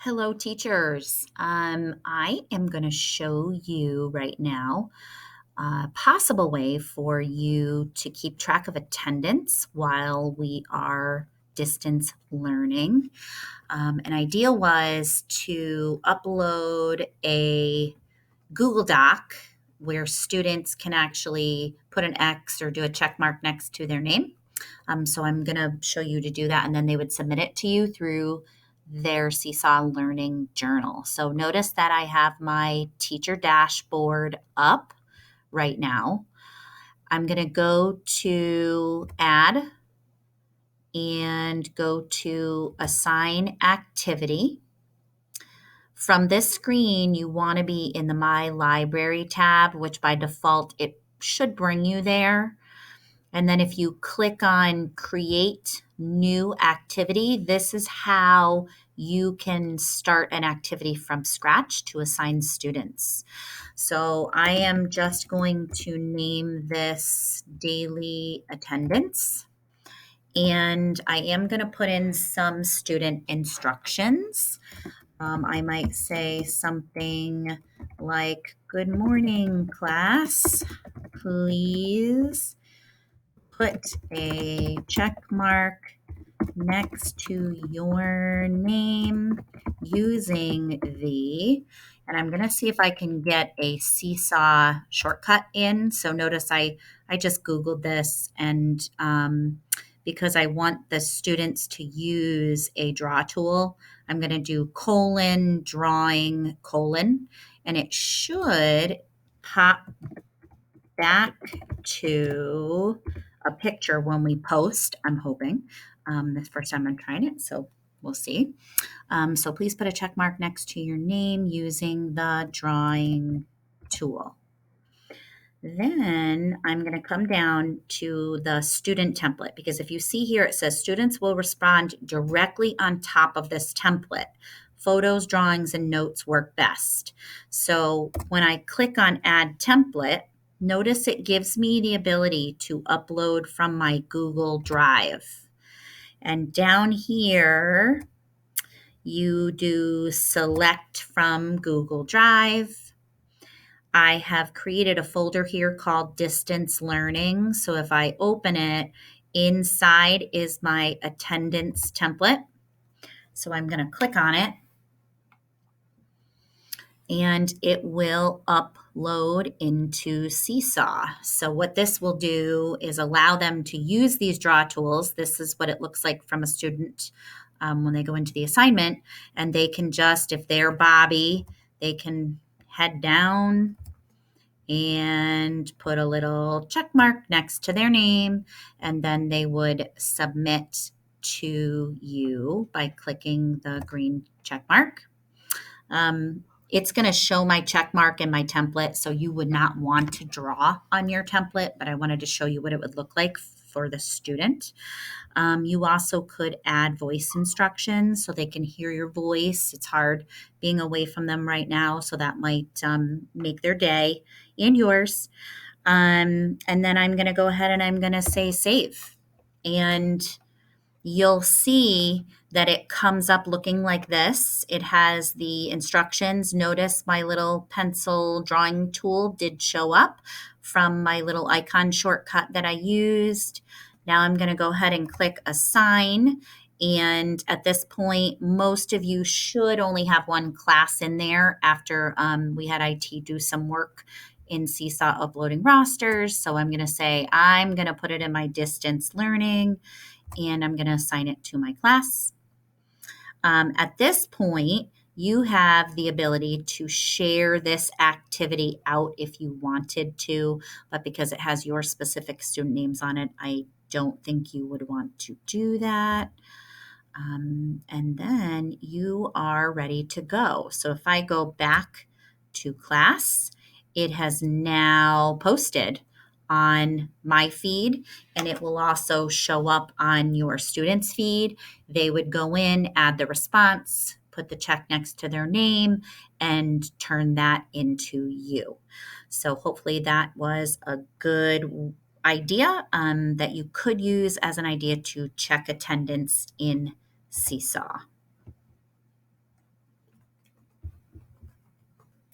Hello, teachers. I am going to show you right now a possible way for you to keep track of attendance while we are distance learning. An idea was to upload a Google Doc where students can actually put an X or do a check mark next to their name. So I'm going to show you to do that, and then they would submit it to you through their Seesaw Learning Journal. So notice that I have my teacher dashboard up right now. I'm going to go to Add and go to Assign Activity. From this screen, you want to be in the My Library tab, which by default it should bring you there. And then if you click on Create New Activity, this is how you can start an activity from scratch to assign students. So I am just going to name this Daily Attendance. And I am going to put in some student instructions. I might say something like, "Good morning, class. Please put a check mark next to your name using the," and I'm going to see if I can get a Seesaw shortcut in. So notice I just Googled this, and because I want the students to use a draw tool, I'm going to do drawing, and it should pop back to a picture when we post, I'm hoping. This first time I'm trying it, so we'll see. So please put a check mark next to your name using the drawing tool. Then I'm going to come down to the student template, because if you see here, it says students will respond directly on top of this template. Photos, drawings, and notes work best. So when I click on Add Template, notice it gives me the ability to upload from my Google Drive. And down here, you do Select from Google Drive. I have created a folder here called Distance Learning. So if I open it, inside is my attendance template. So I'm going to click on it, and it will upload into Seesaw. So what this will do is allow them to use these draw tools. This is what it looks like from a student when they go into the assignment, and they can just, if they're Bobby, they can head down and put a little check mark next to their name, and then they would submit to you by clicking the green check mark. It's going to show my check mark in my template, so you would not want to draw on your template, but I wanted to show you what it would look like for the student. You also could add voice instructions so they can hear your voice. It's hard being away from them right now, so that might make their day and yours. And then I'm going to go ahead and I'm going to say save. And you'll see that it comes up looking like this. It has the instructions. Notice my little pencil drawing tool did show up from my little icon shortcut that I used. Now I'm going to go ahead and click Assign. And at this point, most of you should only have one class in there after we had IT do some work in Seesaw uploading rosters. So I'm going to say I'm going to put it in my distance learning, and I'm going to assign it to my class. At this point, you have the ability to share this activity out if you wanted to, but because it has your specific student names on it, I don't think you would want to do that. And then you are ready to go. So if I go back to class, it has now posted on my feed, and it will also show up on your students' feed. They would go in, add the response, put the check next to their name, and turn that into you. So hopefully that was a good idea that you could use as an idea to check attendance in Seesaw.